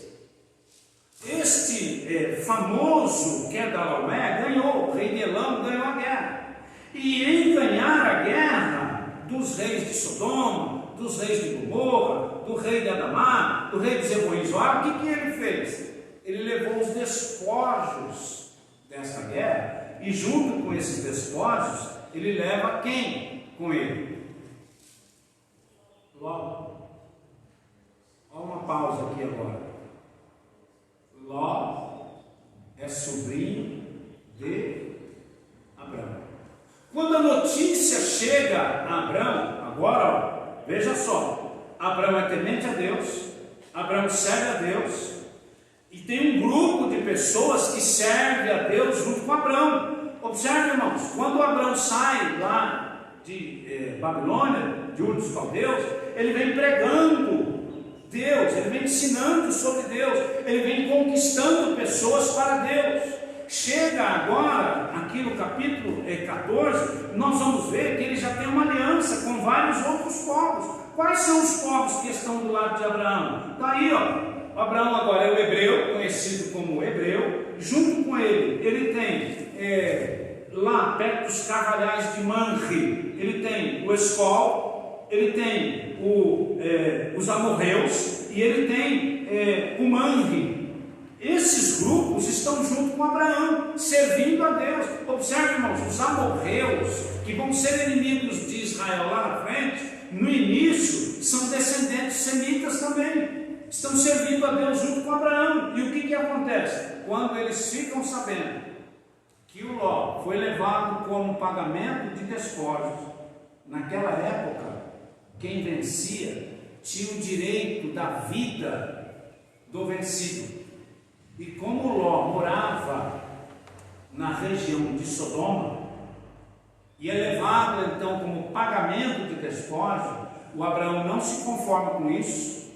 A: este famoso Kedorlaomer ganhou, o rei de Elão ganhou a guerra, e em ganhar a guerra dos reis de Sodoma, dos reis de Gomorra, do rei de Adamá, do rei de Zeboim e Zoar, o que ele fez? Ele levou os despojos dessa guerra, e junto com esses despojos, ele leva quem com ele? Ló. Olha uma pausa aqui agora. Ló é sobrinho de Abrão. Quando a notícia chega a Abrão, agora, ó, veja só, Abrão é temente a Deus, Abrão serve a Deus, e tem um grupo de pessoas que serve a Deus junto com Abrão. Observe, irmãos, quando Abrão sai lá de Babilônia, de Ur dos Caldeus, ele vem pregando Deus, ele vem ensinando sobre Deus, ele vem conquistando pessoas para Deus. Chega agora, aqui no capítulo 14, nós vamos ver que ele já tem uma aliança com vários outros povos. Quais são os povos que estão do lado de Abraão? Está aí, ó. Abraão agora é o hebreu, conhecido como hebreu. Junto com ele tem lá perto dos carvalhais de Manre, ele tem o Escol, ele tem os amorreus e ele tem o Manre. Esses grupos estão junto com Abraão, servindo a Deus. Observe, irmãos, os amorreus, que vão ser inimigos de Israel lá na frente, no início são descendentes semitas também. Estão servindo a Deus junto com Abraão. E o que acontece? Quando eles ficam sabendo que o Ló foi levado como pagamento de despojos, naquela época, quem vencia tinha o direito da vida do vencido. E como Ló morava na região de Sodoma, e é levado então como pagamento de despojo, o Abraão não se conforma com isso.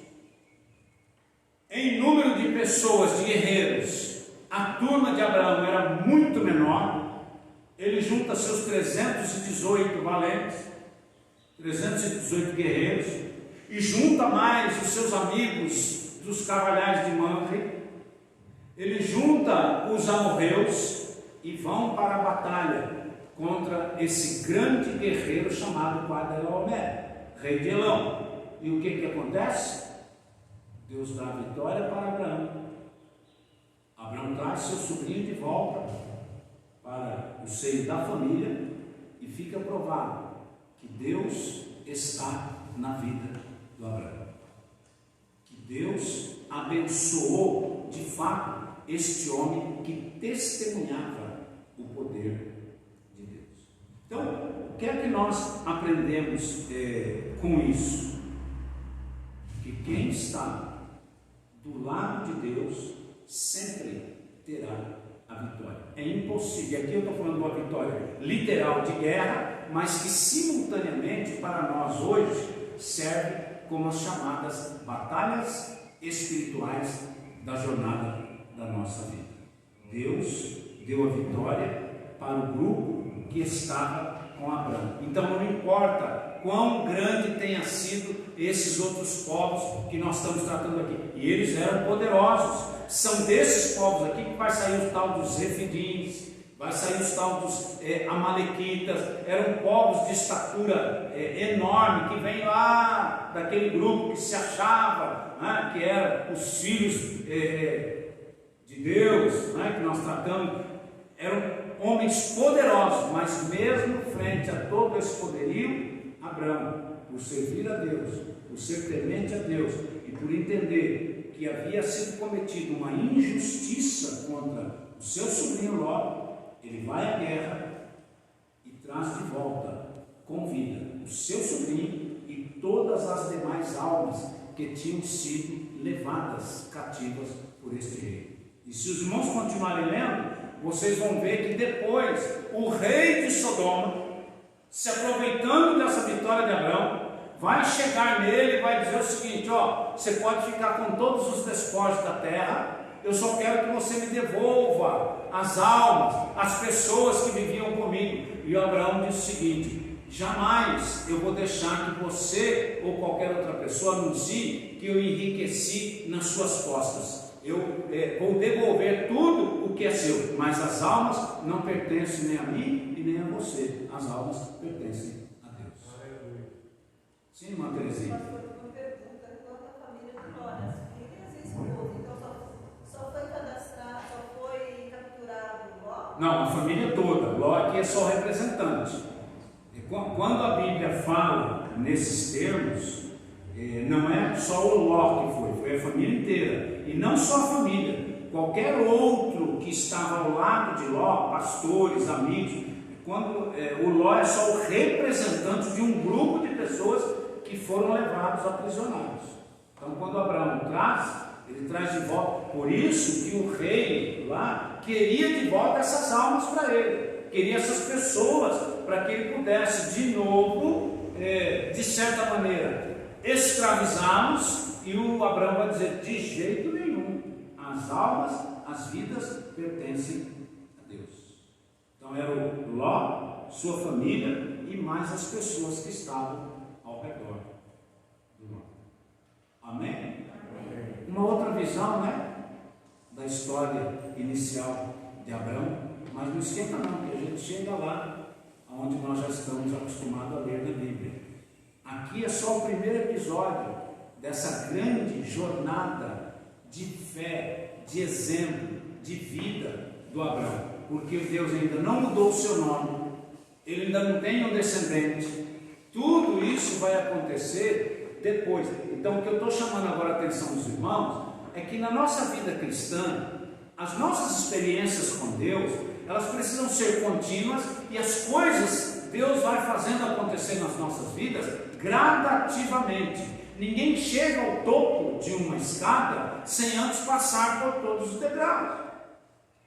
A: Em número de pessoas, de guerreiros, a turma de Abraão era muito menor. Ele junta seus 318 valentes, 318 guerreiros, e junta mais os seus amigos dos carvalhais de Manre. Ele junta os amorreus e vão para a batalha contra esse grande guerreiro chamado Kedorlaomer, rei de Elão. E o que acontece? Deus dá a vitória para Abraão. Abraão traz seu sobrinho de volta para o seio da família e fica provado que Deus está na vida do Abraão, que Deus abençoou de fato este homem que testemunhava o poder de Deus. Então, o que é que nós aprendemos com isso? Que quem está do lado de Deus sempre terá a vitória. É impossível, e aqui eu estou falando de uma vitória literal de guerra, mas que simultaneamente para nós hoje serve como as chamadas batalhas espirituais da jornada da nossa vida. Deus deu a vitória para o grupo que estava com Abraão. Então não importa quão grande tenha sido esses outros povos que nós estamos tratando aqui, e eles eram poderosos. São desses povos aqui que vai sair o tal dos Refidins, vai sair os tal dos Amalequitas. Eram povos de estatura enorme, que vem lá daquele grupo que se achava, né, que eram os filhos de Deus, né, que nós tratamos. Eram homens poderosos, mas mesmo frente a todo esse poderio, Abraão, por servir a Deus, por ser temente a Deus e por entender que havia sido cometida uma injustiça contra o seu sobrinho Ló, ele vai à guerra e traz de volta com vida o seu sobrinho e todas as demais almas que tinham sido levadas cativas por este rei. E se os irmãos continuarem lendo, vocês vão ver que depois o rei de Sodoma, se aproveitando dessa vitória de Abraão, vai chegar nele e vai dizer o seguinte: ó, você pode ficar com todos os despojos da terra, eu só quero que você me devolva as almas, as pessoas que viviam comigo. E o Abraão diz o seguinte: jamais eu vou deixar que você ou qualquer outra pessoa anuncie que eu enriqueci nas suas costas. Eu vou devolver tudo o que é seu, mas as almas não pertencem nem a mim e nem a você. As almas pertencem a Deus. Sim, irmã Terezinha.
F: Uma pergunta: quanto à família de Ló, as filhas e esposa, então só foi cadastrado, só foi capturado Ló?
A: Não, a família toda. Ló aqui é só representante. E quando a Bíblia fala nesses termos, não é só o Ló que foi a família inteira. E não só a família, qualquer outro que estava ao lado de Ló, pastores, amigos. Quando o Ló é só o representante de um grupo de pessoas que foram levados aprisionados. Então, quando Abraão traz, ele traz de volta. Por isso que o rei lá queria de volta essas almas para ele, queria essas pessoas para que ele pudesse de novo, de certa maneira, escravizá-los. E o Abraão vai dizer: de jeito nenhum, as almas, as vidas pertencem a Deus. Então era o Ló, sua família e mais as pessoas que estavam ao redor do Ló. Amém? Amém? Uma outra visão, né, da história inicial de Abraão, mas não esquenta não, que a gente chega lá onde nós já estamos acostumados a ler na Bíblia. Aqui é só o primeiro episódio dessa grande jornada de fé, de exemplo, de vida do Abraão, porque Deus ainda não mudou o seu nome, ele ainda não tem um descendente. Tudo isso vai acontecer depois. Então, o que eu estou chamando agora a atenção dos irmãos é que na nossa vida cristã, as nossas experiências com Deus, elas precisam ser contínuas, e as coisas Deus vai fazendo acontecer nas nossas vidas gradativamente. Ninguém chega ao topo de uma escada sem antes passar por todos os degraus.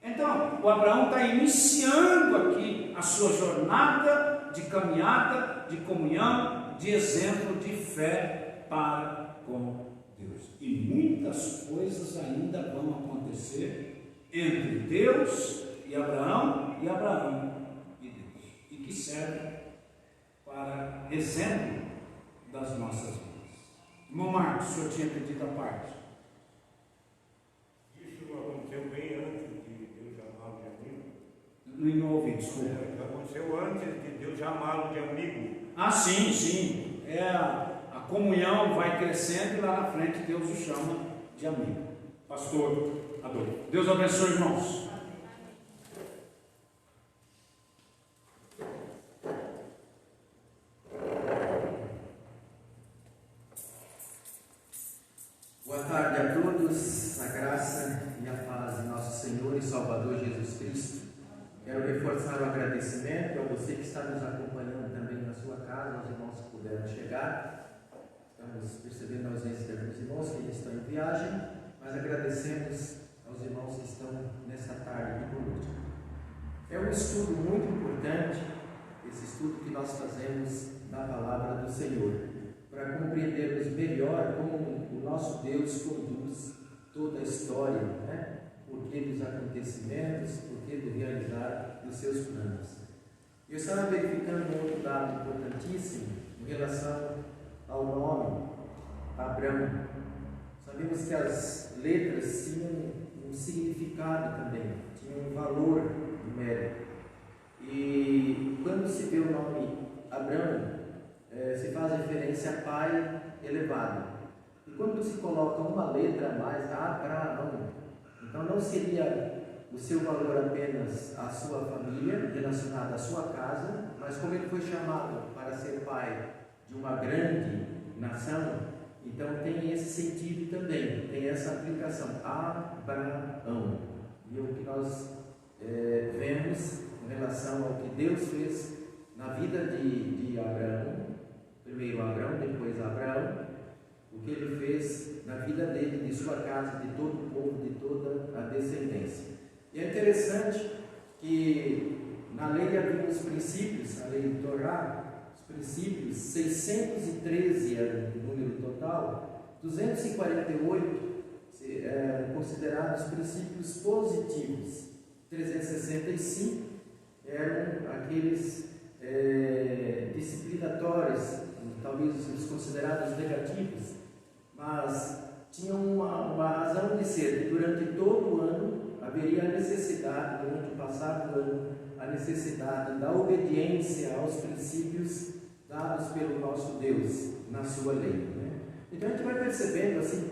A: Então, o Abraão está iniciando aqui a sua jornada de caminhada, de comunhão, de exemplo de fé para com Deus. E muitas coisas ainda vão acontecer entre Deus e Abraão e Deus, e que servem para exemplo das nossas vidas. Irmão Marcos, o senhor tinha pedido a parte.
D: Isso aconteceu bem antes de Deus chamá-lo de amigo.
A: Não ouvi, desculpa.
D: Aconteceu antes de Deus chamá-lo de amigo.
A: Ah, sim, sim. A comunhão vai crescendo e lá na frente Deus o chama de amigo. Pastor Adolfo. Deus abençoe, irmãos.
B: Boa tarde a todos, a graça e a paz de nosso Senhor e Salvador Jesus Cristo. Quero reforçar o agradecimento a você que está nos acompanhando também na sua casa, aos irmãos que puderam chegar. Estamos percebendo a ausência de alguns irmãos que ainda estão em viagem, mas agradecemos aos irmãos que estão nessa tarde aqui conosco. É um estudo muito importante, esse estudo que nós fazemos da palavra do Senhor, para para compreendermos melhor como o nosso Deus conduz toda a história, né? Porquê dos acontecimentos, porquê do realizar dos seus planos. Eu estava verificando um outro dado importantíssimo em relação ao nome Abrão. Sabemos que as letras tinham um significado também, tinham um valor numérico. E quando se vê o nome Abrão, se faz referência a pai elevado. E quando se coloca uma letra a mais, Abraão, então não seria o seu valor apenas à sua família, relacionado à sua casa, mas como ele foi chamado para ser pai de uma grande nação, então tem esse sentido também, tem essa aplicação, Abraão. E o que nós vemos em relação ao que Deus fez na vida de Abraão, primeiro Abraão, depois Abraão, o que ele fez na vida dele, de sua casa, de todo o povo, de toda a descendência. E é interessante que na lei havia os princípios, a lei do Torá, os princípios, 613 era o número total, 248 eram considerados princípios positivos, 365 eram aqueles disciplinatórios, talvez os considerados negativos, mas tinham uma razão de ser. Durante todo o ano haveria a necessidade, durante o passar do ano, a necessidade da obediência aos princípios dados pelo nosso Deus na sua lei, né? Então a gente vai percebendo assim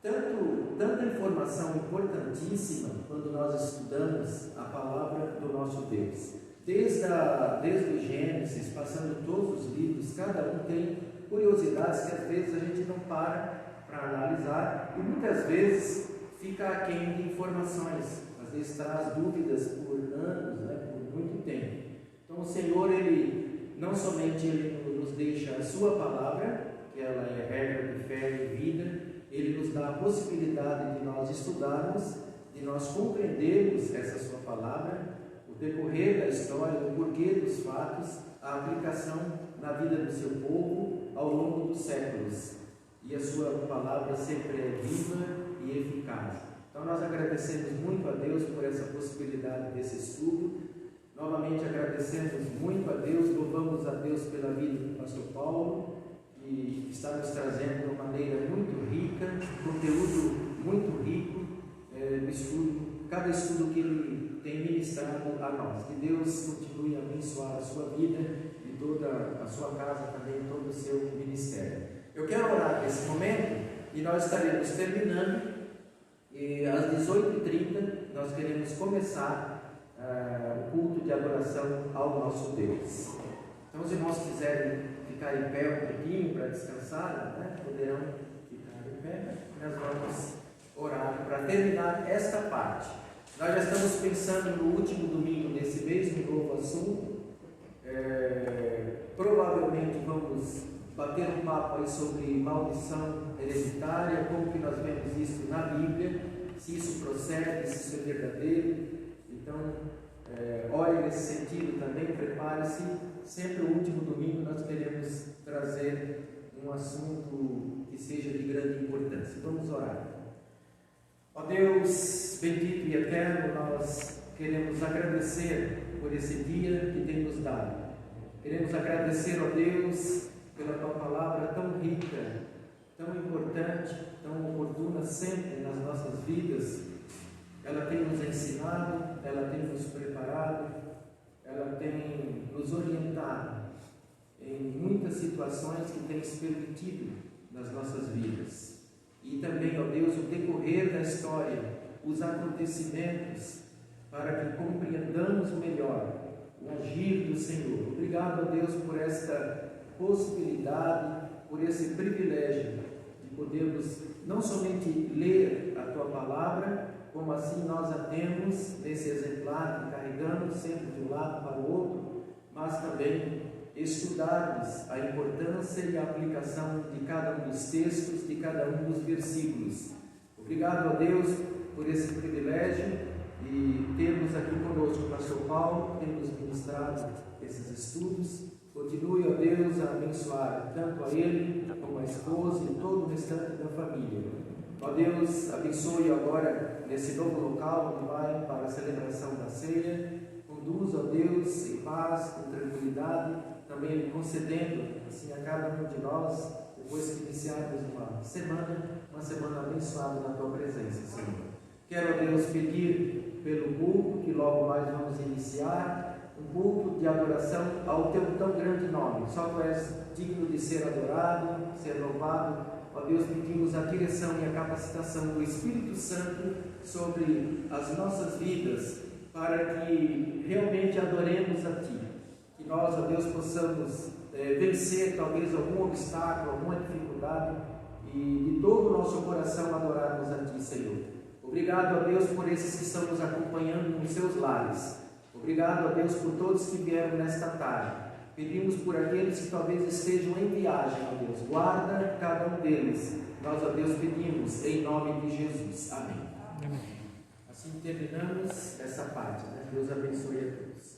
B: tanta informação importantíssima quando nós estudamos a palavra do nosso Deus. Desde o Gênesis, passando todos os livros, cada um tem curiosidades que às vezes a gente não para analisar e muitas vezes fica aquém de informações, às vezes traz dúvidas por anos, né, por muito tempo. Então o Senhor, Ele não somente Ele nos deixa a sua palavra, que ela é regra de fé e vida, Ele nos dá a possibilidade de nós estudarmos, de nós compreendermos essa sua palavra, o decorrer da história, o porquê dos fatos, a aplicação na vida do seu povo ao longo dos séculos. E a sua palavra sempre é viva e eficaz. Então nós agradecemos muito a Deus por essa possibilidade desse estudo. Novamente agradecemos muito a Deus, louvamos a Deus pela vida do pastor Paulo, que está nos trazendo de uma maneira muito rica, conteúdo muito rico no estudo, cada estudo que ele tem ministrado a nós. Que Deus continue a abençoar a sua vida e toda a sua casa também, todo o seu ministério. Eu quero orar nesse momento e nós estaremos terminando e às 18h30 nós queremos começar o culto de adoração ao nosso Deus. Então, os irmãos quiserem ficar em pé um pouquinho para descansar, né, poderão ficar em pé. Nós vamos orar para terminar esta parte. Nós já estamos pensando no último domingo desse mês, no novo assunto. Provavelmente vamos bater um papo aí sobre maldição hereditária, como que nós vemos isso na Bíblia, se isso procede, se isso é verdadeiro. Então, ore nesse sentido também, prepare-se. Sempre o último domingo nós queremos trazer um assunto que seja de grande importância. Vamos orar. Ó Deus bendito e eterno, nós queremos agradecer por esse dia que tem nos dado. Queremos agradecer, ó Deus, pela Tua palavra tão rica, tão importante, tão oportuna sempre nas nossas vidas. Ela tem nos ensinado, ela tem nos preparado, ela tem nos orientado em muitas situações que tem se permitido nas nossas vidas. E também, ó Deus, o decorrer da história, os acontecimentos, para que compreendamos melhor o agir do Senhor. Obrigado, ó Deus, por esta possibilidade, por esse privilégio de podermos não somente ler a Tua palavra, como assim nós a temos nesse exemplar que carregamos sempre de um lado para o outro, mas também estudarmos a importância e a aplicação de cada um dos textos, de cada um dos versículos. Obrigado a Deus por esse privilégio e termos aqui conosco o pastor Paulo, que tem nos ministrado esses estudos.
G: Continue, ó Deus, a abençoar tanto a ele, como a esposa e todo o restante da família. Ó Deus, abençoe agora nesse novo local onde vai para a celebração da ceia. Conduz, ó Deus, em paz, com tranquilidade, também lhe concedendo, assim, a cada um de nós, depois que iniciarmos uma semana abençoada na Tua presença, Senhor. Quero, ó Deus, pedir pelo culto que logo mais vamos iniciar, um culto de adoração ao Teu tão grande nome. Só Tu és digno de ser adorado, ser louvado. Ó Deus, pedimos a direção e a capacitação do Espírito Santo sobre as nossas vidas, para que realmente adoremos a Ti. Que nós, ó Deus, possamos vencer talvez algum obstáculo, alguma dificuldade, e de todo o nosso coração adorarmos a Ti, Senhor. Obrigado, ó Deus, por esses que estão nos acompanhando nos seus lares. Obrigado, ó Deus, por todos que vieram nesta tarde. Pedimos por aqueles que talvez estejam em viagem, ó Deus. Guarda cada um deles. Nós, ó Deus, pedimos em nome de Jesus. Amém. Assim terminamos essa parte, né? Deus abençoe a todos.